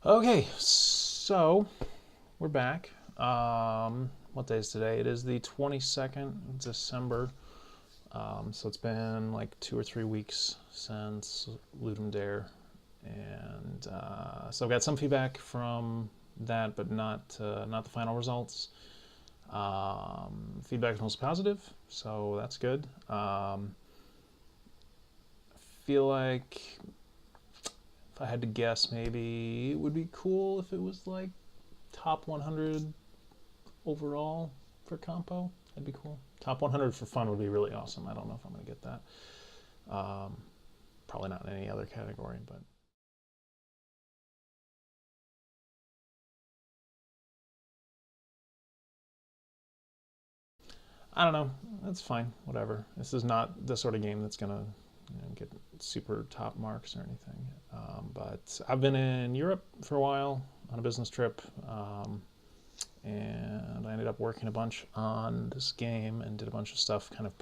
Okay, so we're back. What day is today? It is the 22nd December. So it's been like 2 or 3 weeks since Ludum Dare, and so I've got some feedback from that, but not the final results. Feedback is mostly positive, so that's good. Feel like if I had to guess, maybe it would be cool if it was like top 100 overall for compo. That'd be cool. Top 100 for fun would be really awesome. I don't know if I'm going to get that. Probably not in any other category, but I don't know. That's fine. Whatever. This is not the sort of game that's going to get super top marks or anything. But I've been in Europe for a while on a business trip. And I ended up working a bunch on this game and did a bunch of stuff, kind of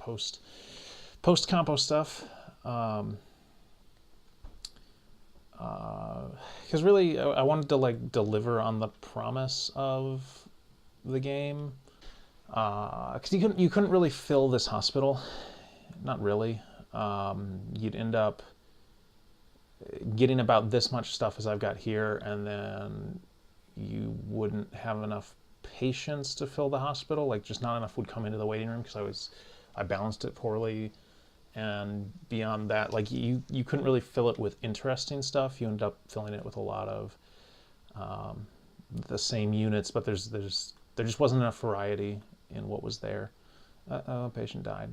post-compo stuff. Because really, I wanted to like deliver on the promise of the game. Because you couldn't really fill this hospital, not really. You'd end up getting about this much stuff as I've got here, and then you wouldn't have enough patients to fill the hospital. Like, just not enough would come into the waiting room because I balanced it poorly. And beyond that, like you couldn't really fill it with interesting stuff. You end up filling it with a lot of the same units, but there just wasn't enough variety in what was there. A patient died.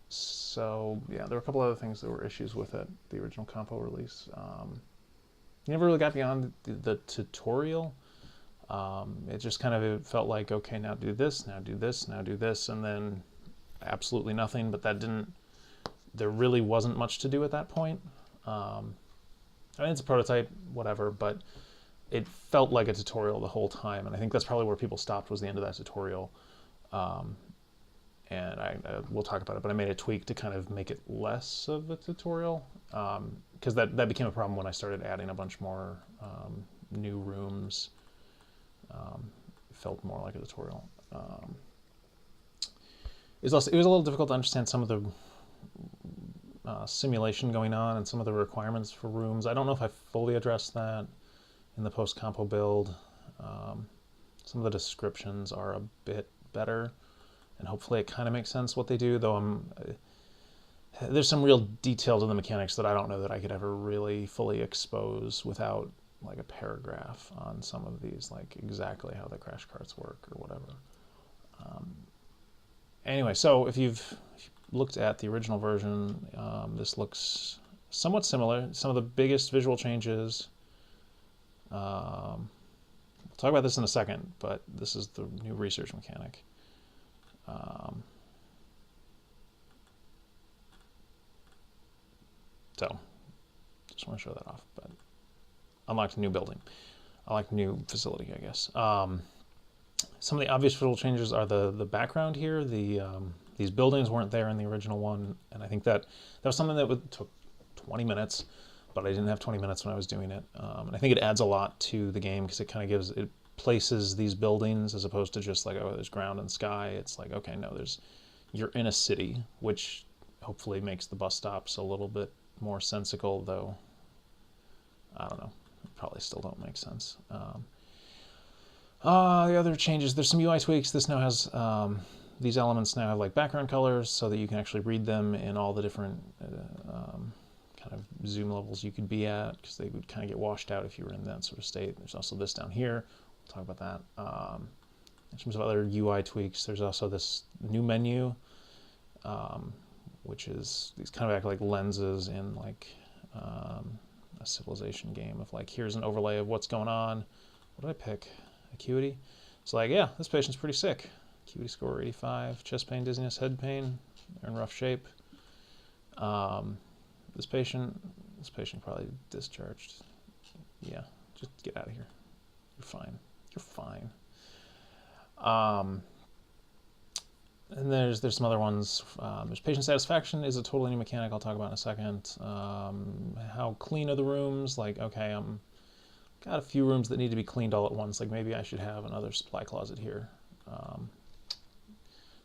So yeah, there were a couple other things that were issues with it, the original compo release. You never really got beyond the tutorial. It just kind of it felt like, okay, now do this, now do this, now do this, and then absolutely nothing. But there really wasn't much to do at that point. I mean, it's a prototype, whatever, but it felt like a tutorial the whole time, and I think that's probably where people stopped, was the end of that tutorial. And we'll talk about it, but I made a tweak to kind of make it less of a tutorial, because that became a problem when I started adding a bunch more new rooms. It felt more like a tutorial. It was a little difficult to understand some of the simulation going on and some of the requirements for rooms. I don't know if I fully addressed that in the post-compo build. Some of the descriptions are a bit better, and hopefully it kind of makes sense what they do, though there's some real detail to the mechanics that I don't know that I could ever really fully expose without like a paragraph on some of these, like exactly how the crash carts work or whatever. Anyway, so if you've looked at the original version, this looks somewhat similar. Some of the biggest visual changes, we'll talk about this in a second, but this is the new research mechanic. So just want to show that off. But unlocked a new building, unlocked a new facility, I guess. Some of the obvious visual changes are the background here. These buildings weren't there in the original one, and I think that was something that took 20 minutes, but I didn't have 20 minutes when I was doing it. And I think it adds a lot to the game because it places these buildings as opposed to just like, oh, there's ground and sky. It's like, okay, no, you're in a city, which hopefully makes the bus stops a little bit more sensical, though I don't know, probably still don't make sense. The other changes, there's some UI tweaks. This now has these elements now have like background colors so that you can actually read them in all the different kind of zoom levels you could be at, because they would kind of get washed out if you were in that sort of state. There's also this down here. We'll talk about that. In terms of other UI tweaks, there's also this new menu, which is these kind of act like lenses in like a Civilization game of like, here's an overlay of what's going on. What did I pick? Acuity. It's like, yeah, this patient's pretty sick. Acuity score 85. Chest pain, dizziness, head pain. They're in rough shape. This patient probably discharged. Yeah, just get out of here. You're fine. You're fine. And there's some other ones. There's patient satisfaction is a totally new mechanic I'll talk about in a second. How clean are the rooms? Like, okay, got a few rooms that need to be cleaned all at once. Like maybe I should have another supply closet here.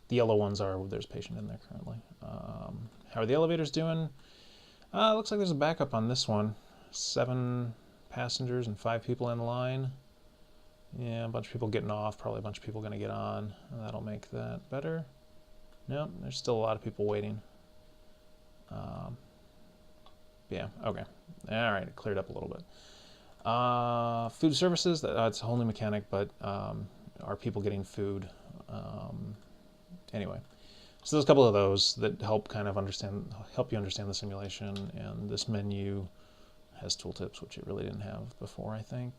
The yellow ones are there's patient in there currently. How are the elevators doing? Looks like there's a backup on this one. 7 passengers and 5 people in line. Yeah, a bunch of people getting off, probably a bunch of people going to get on. That'll make that better. No, there's still a lot of people waiting. Yeah, okay. All right, it cleared up a little bit. Food services, that's a whole new mechanic, but are people getting food? Anyway, so there's a couple of those that help kind of help you understand the simulation, and this menu has tooltips, which it really didn't have before, I think.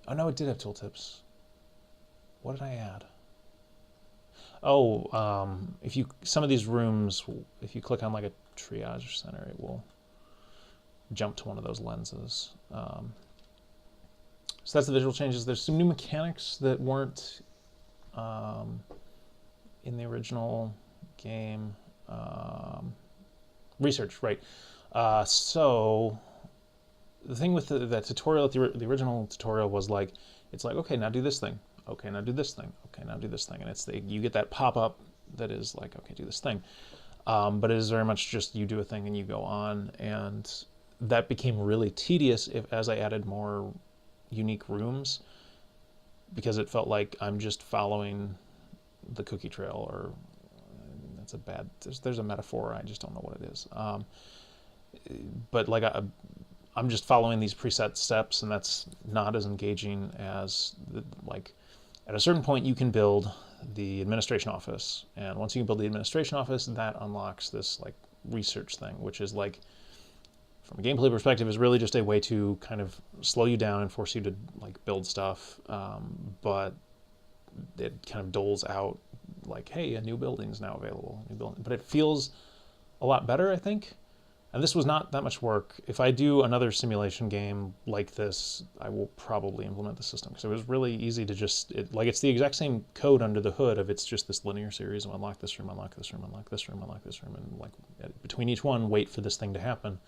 Oh no, it did have tooltips. What did I add? Oh, some of these rooms, if you click on like a triage center, it will jump to one of those lenses. So that's the visual changes. There's some new mechanics that weren't in the original game. Research, right. So the thing with that tutorial, the original tutorial was like, it's like, okay, now do this thing. Okay, now do this thing. Okay, now do this thing. And you get that pop-up that is like, okay, do this thing. But it is very much just you do a thing and you go on. And that became really tedious as I added more unique rooms, because it felt like I'm just following the cookie trail, or that's a bad, there's a metaphor, I just don't know what it is. But like I'm just following these preset steps, and that's not as engaging as like at a certain point you can build the administration office, and once you can build the administration office, that unlocks this like research thing, which is like, from a gameplay perspective, is really just a way to kind of slow you down and force you to like build stuff, but it kind of doles out like, hey, a new building is now available, but it feels a lot better, I think. And this was not that much work. If I do another simulation game like this, I will probably implement the system, because it was really easy to just, it's the exact same code under the hood of, it's just this linear series of unlock this room, unlock this room, unlock this room, unlock this room, and like between each one, wait for this thing to happen.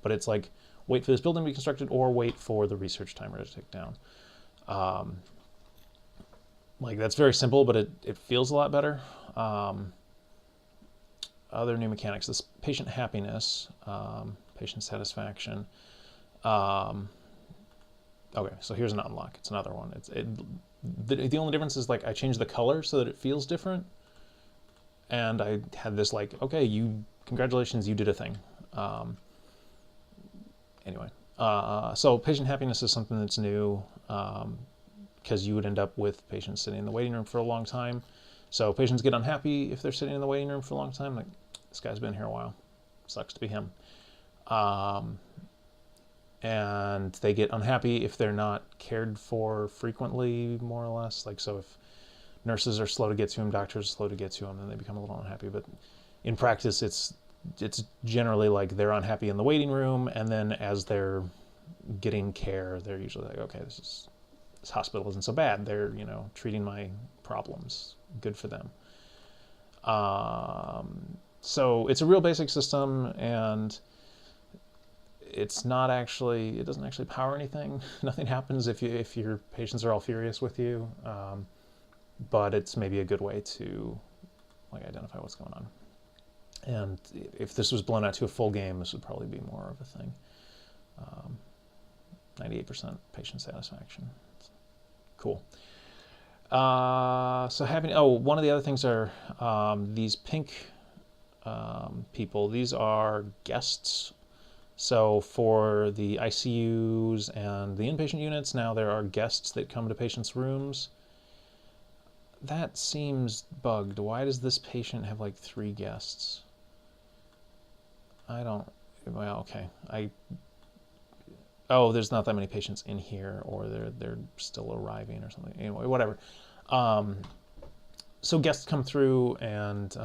But it's like, wait for this building to be constructed, or wait for the research timer to tick down. Like that's very simple, but it feels a lot better. Other new mechanics, this patient happiness, patient satisfaction. Okay, so here's an unlock. It's another one. The only difference is like I changed the color so that it feels different, and I had this like, okay, congratulations, you did a thing. Anyway, so patient happiness is something that's new, because you would end up with patients sitting in the waiting room for a long time. So patients get unhappy if they're sitting in the waiting room for a long time. Like, this guy's been here a while. Sucks to be him. And they get unhappy if they're not cared for frequently, more or less. Like, so if nurses are slow to get to him, doctors are slow to get to him, then they become a little unhappy. But in practice, it's generally like they're unhappy in the waiting room, and then as they're getting care, they're usually like, okay, this hospital isn't so bad. They're, treating my problems. Good for them. So it's a real basic system, and it doesn't actually power anything. Nothing happens if your patients are all furious with you. But it's maybe a good way to like identify what's going on. And if this was blown out to a full game, this would probably be more of a thing. 98% patient satisfaction. Cool. So one of the other things are these pink people. These are guests. So for the ICUs and the inpatient units, now there are guests that come to patients' rooms. That seems bugged. Why does this patient have like 3 guests? Okay. There's not that many patients in here, or they're still arriving or something. Anyway, whatever. So guests come through, and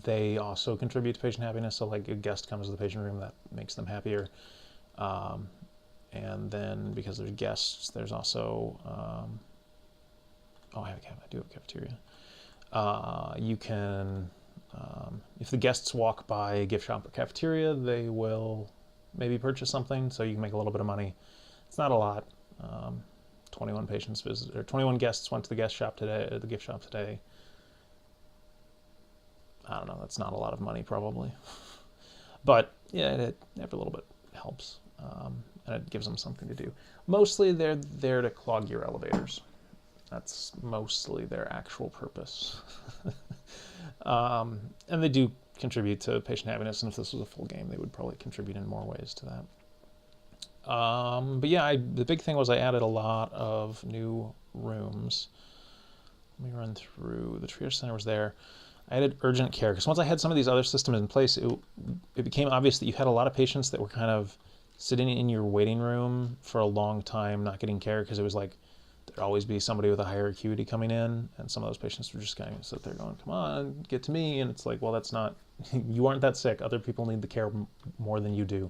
they also contribute to patient happiness. So like a guest comes to the patient room, that makes them happier. And then because there's guests, there's also I do have a cafeteria. You can, if the guests walk by a gift shop or cafeteria, they will maybe purchase something, so you can make a little bit of money. It's not a lot. 21 patients visited, or 21 guests went to the gift shop today. I don't know, that's not a lot of money probably. But yeah, it every little bit helps, and it gives them something to do. Mostly they're there to clog your elevators. That's mostly their actual purpose. And they do contribute to patient happiness, and if this was a full game, they would probably contribute in more ways to that. But yeah, the big thing was I added a lot of new rooms. Let me run through. The triage center was there. I added urgent care, because once I had some of these other systems in place, it became obvious that you had a lot of patients that were kind of sitting in your waiting room for a long time not getting care, because it was like there'd always be somebody with a higher acuity coming in, and some of those patients were just kind of sit there going, come on, get to me, and it's like, well, that's not, you aren't that sick. Other people need the care more than you do.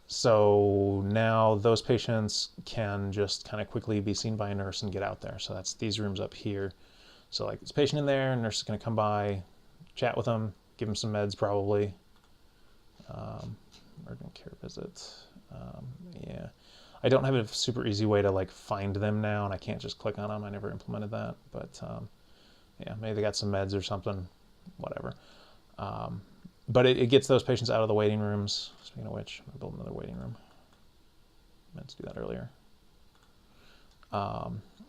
So now those patients can just kind of quickly be seen by a nurse and get out there. So that's these rooms up here. So like this patient in there, nurse is going to come by, chat with them, give them some meds probably. Urgent care visit. Yeah, I don't have a super easy way to like find them now, and I can't just click on them. I never implemented that, but yeah, maybe they got some meds or something, whatever. But it gets those patients out of the waiting rooms. Speaking of which, I'm going to build another waiting room. I meant to do that earlier.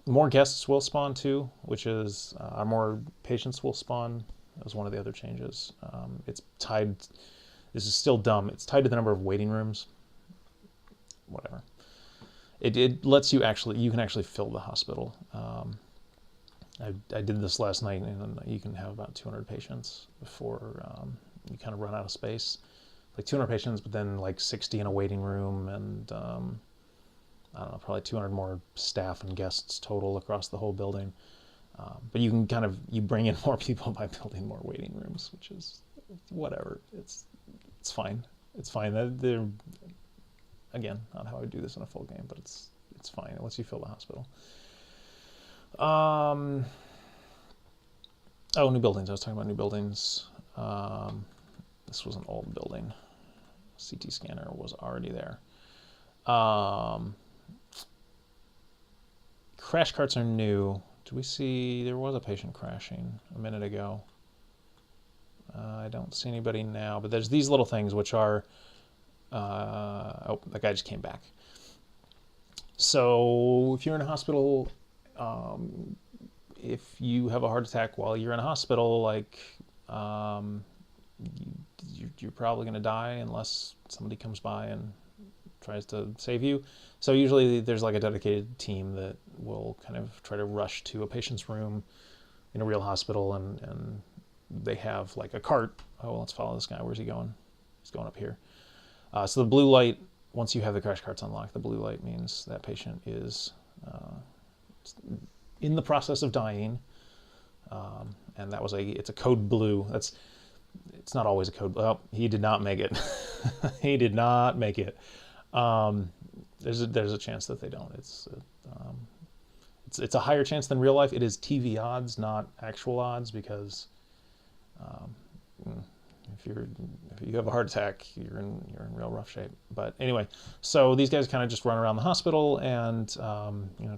More guests will spawn too, which is more patients will spawn. That was one of the other changes. It's tied, this is still dumb, it's tied to the number of waiting rooms. Whatever. It lets you you can actually fill the hospital. I did this last night, and you can have about 200 patients before you kind of run out of space. Like 200 patients, but then like 60 in a waiting room, and I don't know, probably 200 more staff and guests total across the whole building. But you can you bring in more people by building more waiting rooms, which is whatever. It's fine. It's fine. They're, again, not how I would do this in a full game, but it's fine. It lets you fill the hospital. Oh, new buildings. I was talking about new buildings. This was an old building. CT scanner was already there. Crash carts are new. Do we see, there was a patient crashing a minute ago. I don't see anybody now, but there's these little things which are, oh, that guy just came back. So if you're in a hospital, if you have a heart attack while you're in a hospital, like, you're probably going to die unless somebody comes by and tries to save you. So usually there's like a dedicated team that will kind of try to rush to a patient's room in a real hospital, and they have like a cart. Oh, well, let's follow this guy. Where's he going? He's going up here. So the blue light, once you have the crash carts unlocked, the blue light means that patient is in the process of dying. And that was it's a code blue. It's not always a code. Well, he did not make it. He did not make it. There's a chance that they don't. It's a higher chance than real life. It is TV odds, not actual odds, because if you have a heart attack, you're in real rough shape. But anyway, so these guys kind of just run around the hospital and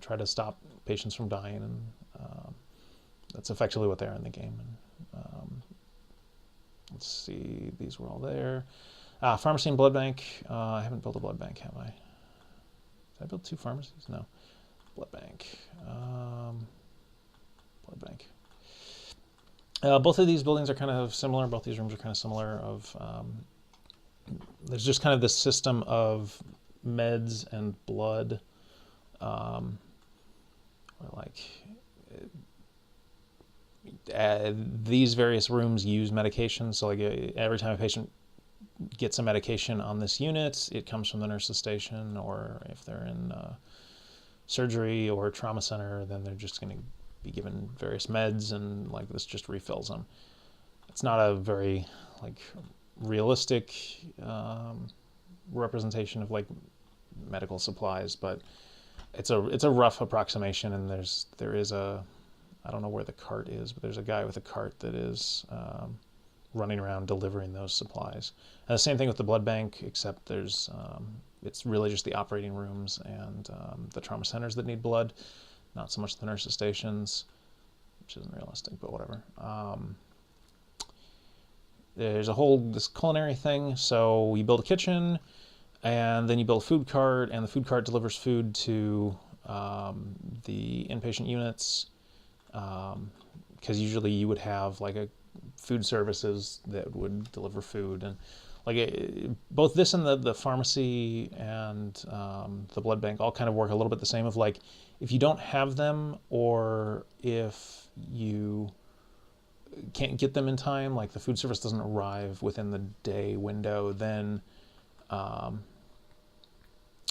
try to stop patients from dying, and that's effectively what they are in the game. And let's see, these were all there. Pharmacy and blood bank. I haven't built a blood bank, have I? Did I build 2 pharmacies? No. Blood bank. Blood bank. Both of these buildings are kind of similar. Both these rooms are kind of similar. There's just kind of this system of meds and blood. These various rooms use medication. So like every time a patient gets a medication on this unit, it comes from the nurse's station, or if they're in surgery or trauma center, then they're just going to be given various meds, and like this just refills them. It's not a very like realistic representation of like medical supplies, but it's a rough approximation, and there is a, I don't know where the cart is, but there's a guy with a cart that is running around delivering those supplies. And the same thing with the blood bank, except there's it's really just the operating rooms and the trauma centers that need blood, not so much the nurses' stations, which isn't realistic, but whatever. There's a whole this culinary thing. So you build a kitchen, and then you build a food cart, and the food cart delivers food to the inpatient units, because usually you would have like a food services that would deliver food, and like both this and the pharmacy and the blood bank all kind of work a little bit the same. Of like, if you don't have them, or if you can't get them in time, like the food service doesn't arrive within the day window, then oh,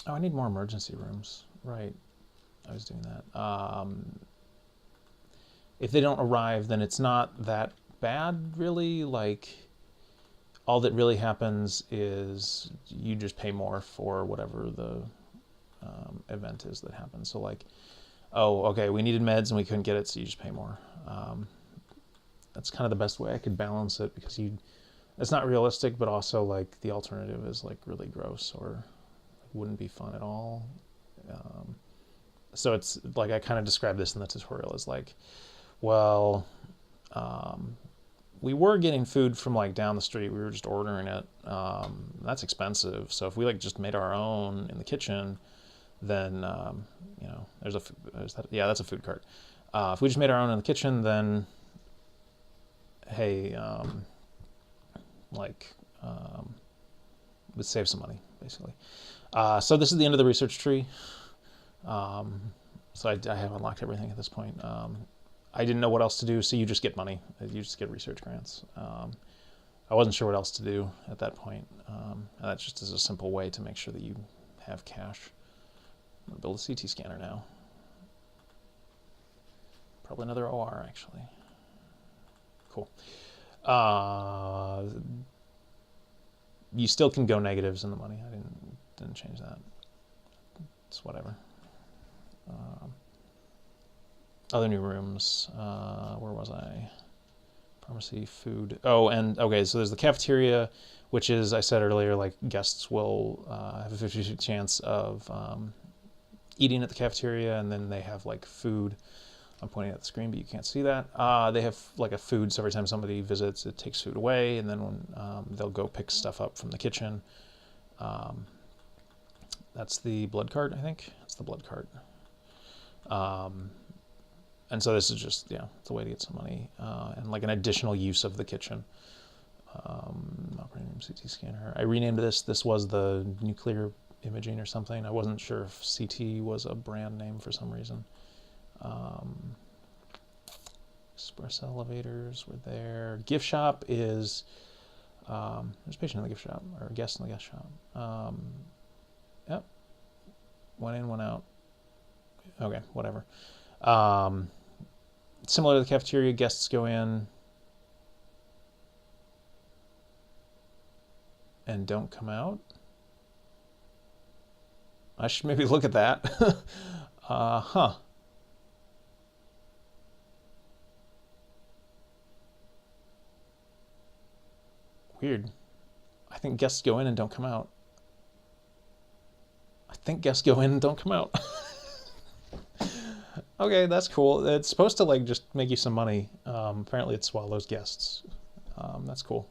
I need more emergency rooms. Right, I was doing that. If they don't arrive, then it's not that bad, really. Like, all that really happens is you just pay more for whatever the event is that happens. So like, oh, okay, we needed meds and we couldn't get it, so you just pay more. That's kind of the best way I could balance it, because it's not realistic, but also like the alternative is like really gross or wouldn't be fun at all. So it's like, I kind of described this in the tutorial as like, well, we were getting food from like down the street. We were just ordering it. That's expensive. So if we like just made our own in the kitchen, then you know, there's that, yeah, that's a food cart. If we just made our own in the kitchen, then hey, we'd save some money, basically. So this is the end of the research tree. So I have unlocked everything at this point. I didn't know what else to do, so you just get money. You just get research grants. I wasn't sure what else to do at that point. And that just is a simple way to make sure that you have cash. I'm gonna build a CT scanner now. Probably another OR, actually. Cool. You still can go negatives in the money. I didn't change that. It's whatever. Other new rooms. Where was I? Pharmacy, food. Oh, and okay, so there's the cafeteria, which is, I said earlier, like guests will have a 50% chance of eating at the cafeteria, and then they have like food. I'm pointing at the screen, but you can't see that. They have like a food, so every time somebody visits, it takes food away, and then when they'll go pick stuff up from the kitchen. That's the blood cart, I think. It's the blood cart. And so this is just, yeah, it's a way to get some money, and like an additional use of the kitchen. Operating room CT scanner. I renamed this. This was the nuclear imaging or something. I wasn't sure if CT was a brand name for some reason. Express elevators were there. Gift shop is, there's a patient in the gift shop, or a guest in the gift shop. Yep. Went in, went out. Okay, whatever. Similar to the cafeteria, guests go in and don't come out. I should maybe look at that. Huh. Weird. I think guests go in and don't come out. I think guests go in and don't come out. Okay, that's cool. It's supposed to like just make you some money. Apparently it swallows guests. That's cool.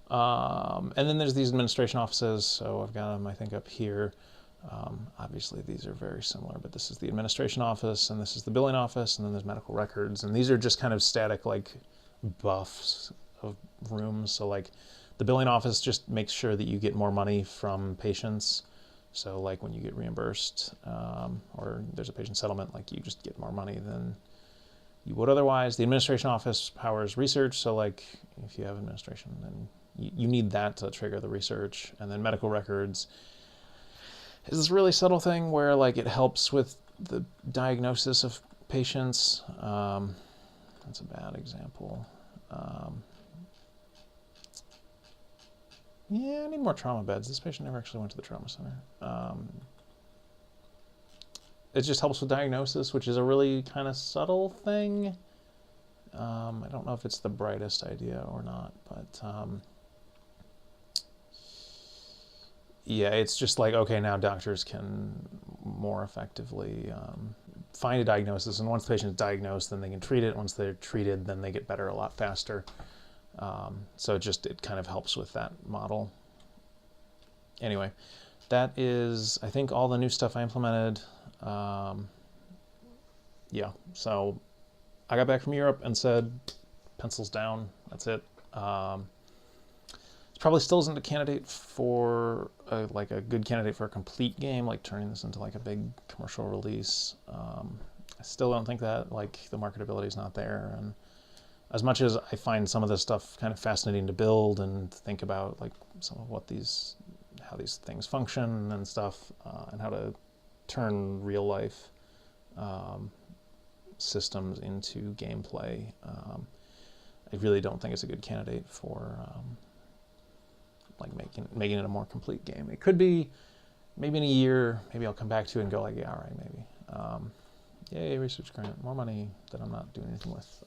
And then there's these administration offices. So I've got them, I think, up here. Obviously these are very similar, but this is the administration office, and this is the billing office, and then there's medical records. And these are just kind of static like buffs of rooms. So like the billing office just makes sure that you get more money from patients. So like when you get reimbursed, or there's a patient settlement, like you just get more money than you would otherwise. The administration office powers research. So like if you have administration, then you need that to trigger the research. And then medical records is this really subtle thing where like it helps with the diagnosis of patients. That's a bad example. Yeah, I need more trauma beds. This patient never actually went to the trauma center. it just helps with diagnosis, which is a really kind of subtle thing. I don't know if it's the brightest idea or not, but yeah, it's just like, okay, now doctors can more effectively find a diagnosis, and once the patient is diagnosed, then they can treat it. Once they're treated, then they get better a lot faster. So it kind of helps with that model. Anyway, that is, I think, all the new stuff I implemented. Yeah, so I got back from Europe and said, pencils down, that's it. It probably still isn't a candidate for a good candidate for a complete game, like turning this into like a big commercial release. I still don't think that the marketability is not there, and as much as I find some of this stuff kind of fascinating to build and think about like some of how these things function and stuff, and how to turn real life systems into gameplay, I really don't think it's a good candidate for making it a more complete game. It could be, maybe in a year, maybe I'll come back to it and go like, yeah, all right, maybe. Yay, research grant, more money that I'm not doing anything with.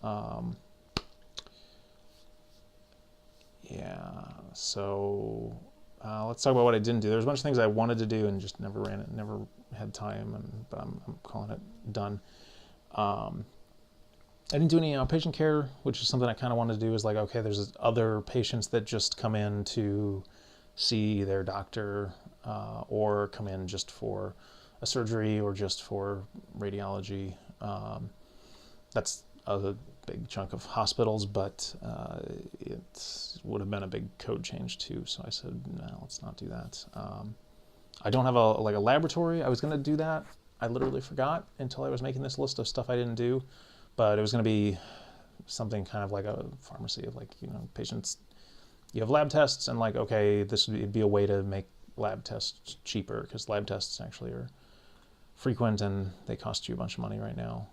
Yeah, so let's talk about what I didn't do. There's a bunch of things I wanted to do and just never had time, but I'm calling it done. I didn't do any patient care, which is something I kind of wanted to do. Is like, okay, there's other patients that just come in to see their doctor, or come in just for a surgery or just for radiology. That's a big chunk of hospitals, but it would have been a big code change too. So I said, no, let's not do that. I don't have a laboratory. I was going to do that. I literally forgot until I was making this list of stuff I didn't do. But it was going to be something kind of like a pharmacy of patients. You have lab tests, and okay, this would be a way to make lab tests cheaper, because lab tests actually are frequent and they cost you a bunch of money right now.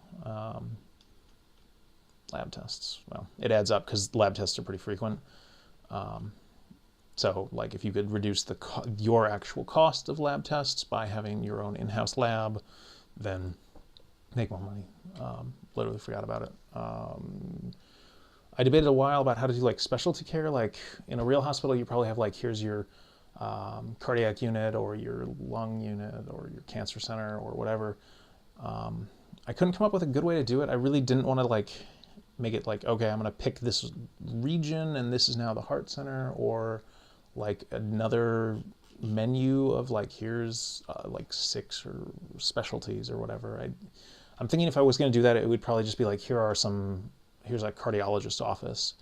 Lab tests, well, it adds up because lab tests are pretty frequent. So if you could reduce your actual cost of lab tests by having your own in-house lab, then make more money. Literally forgot about it. I debated a while about how to do specialty care. In a real hospital, you probably have here's your cardiac unit or your lung unit or your cancer center or whatever. I couldn't come up with a good way to do it. I really didn't want to make it okay, I'm going to pick this region and this is now the heart center, or another menu of here's 6 or specialties or whatever. I'm thinking if I was going to do that, it would probably just be here's a cardiologist's office,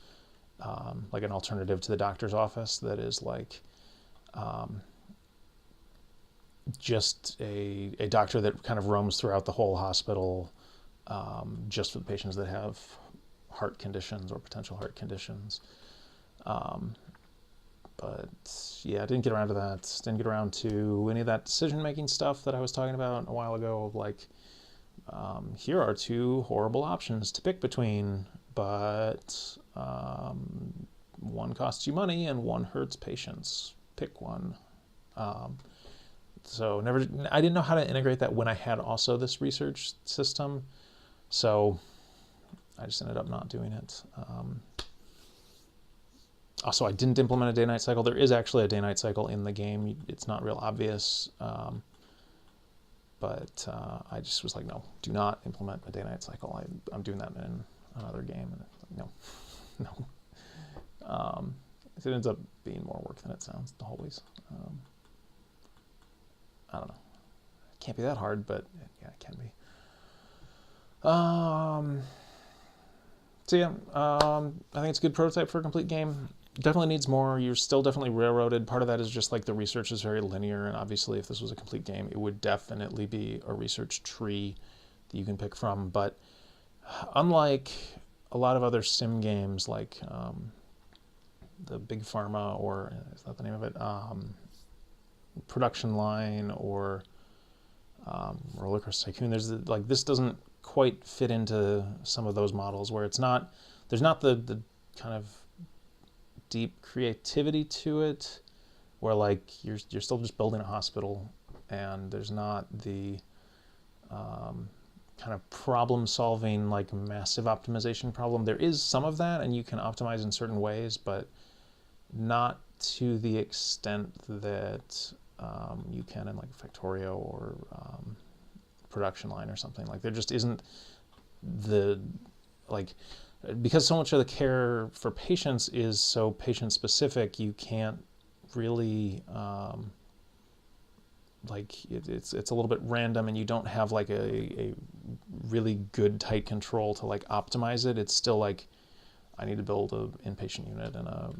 an alternative to the doctor's office that is just a doctor that kind of roams throughout the whole hospital, just for the patients that have heart conditions or potential heart conditions. But yeah, I didn't get around to that. Didn't get around to any of that decision-making stuff that I was talking about a while ago of here are 2 horrible options to pick between, but one costs you money and one hurts patients. Pick one. So I didn't know how to integrate that when I had also this research system, so I just ended up not doing it. Also, I didn't implement a day-night cycle. There is actually a day-night cycle in the game. It's not real obvious, but I just was like, no, do not implement a day-night cycle. I'm doing that in another game, and no. It ends up being more work than it sounds, always. I don't know. It can't be that hard, but yeah, it can be. So yeah, I think it's a good prototype for a complete game. Definitely needs more. You're still definitely railroaded. Part of that is just the research is very linear, and obviously if this was a complete game, it would definitely be a research tree that you can pick from. But unlike a lot of other sim games the Big Pharma, or is that the name of it? Production Line or Roller Coaster Tycoon. This doesn't quite fit into some of those models where there's not the kind of deep creativity to it, where you're still just building a hospital, and there's not the kind of problem solving, like massive optimization problem. There is some of that, and you can optimize in certain ways, but not to the extent that you can in like Factorio or production line or something. Like there just isn't the, like, because so much of the care for patients is so patient specific, you can't really like it's a little bit random, and you don't have like a really good tight control to like optimize it. It's still like I need to build a inpatient unit and a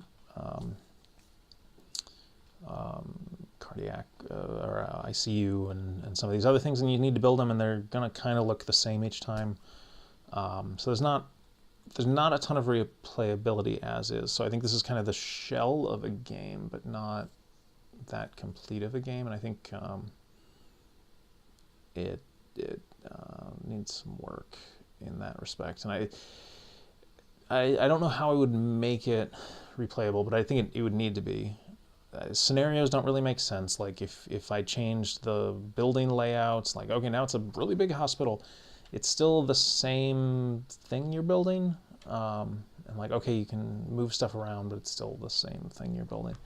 cardiac or ICU and some of these other things, and you need to build them, and they're gonna kind of look the same each time. So there's not a ton of replayability as is. So I think this is kind of the shell of a game, but not that complete of a game. And I think it needs some work in that respect. And I don't know how I would make it replayable, but I think it would need to be. Scenarios don't really make sense. Like if I changed the building layouts, like, okay, now it's a really big hospital, it's still the same thing you're building. And like, okay, you can move stuff around, but it's still the same thing you're building.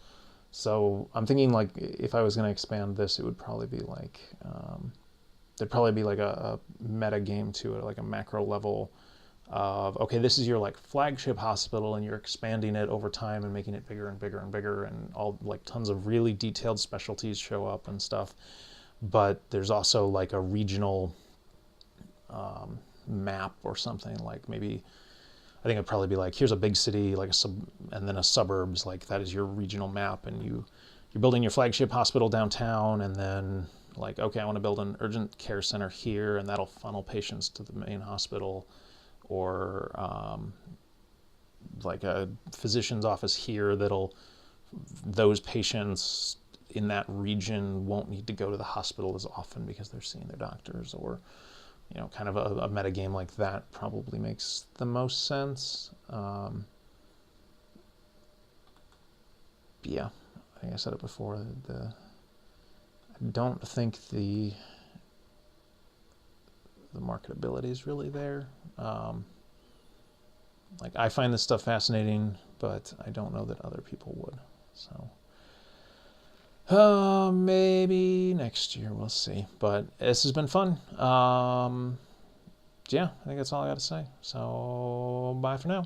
So I'm thinking like if I was going to expand this, it would probably be like, there'd probably be like a meta game to it, like a macro level of, okay, this is your like flagship hospital, and you're expanding it over time and making it bigger and bigger and bigger, and all like tons of really detailed specialties show up and stuff. But there's also like a regional map or something, like maybe, I think it'd probably be like, here's a big city, like and then a suburbs, like that is your regional map, and you're building your flagship hospital downtown, and then like, okay, I want to build an urgent care center here, and that'll funnel patients to the main hospital, or like a physician's office here those patients in that region won't need to go to the hospital as often because they're seeing their doctors, or kind of a meta game like that probably makes the most sense. Yeah, I think I said it before. I don't think the marketability is really there. Like I find this stuff fascinating, but I don't know that other people would. So maybe next year, we'll see. But this has been fun. Yeah, I think that's all I got to say. So bye for now.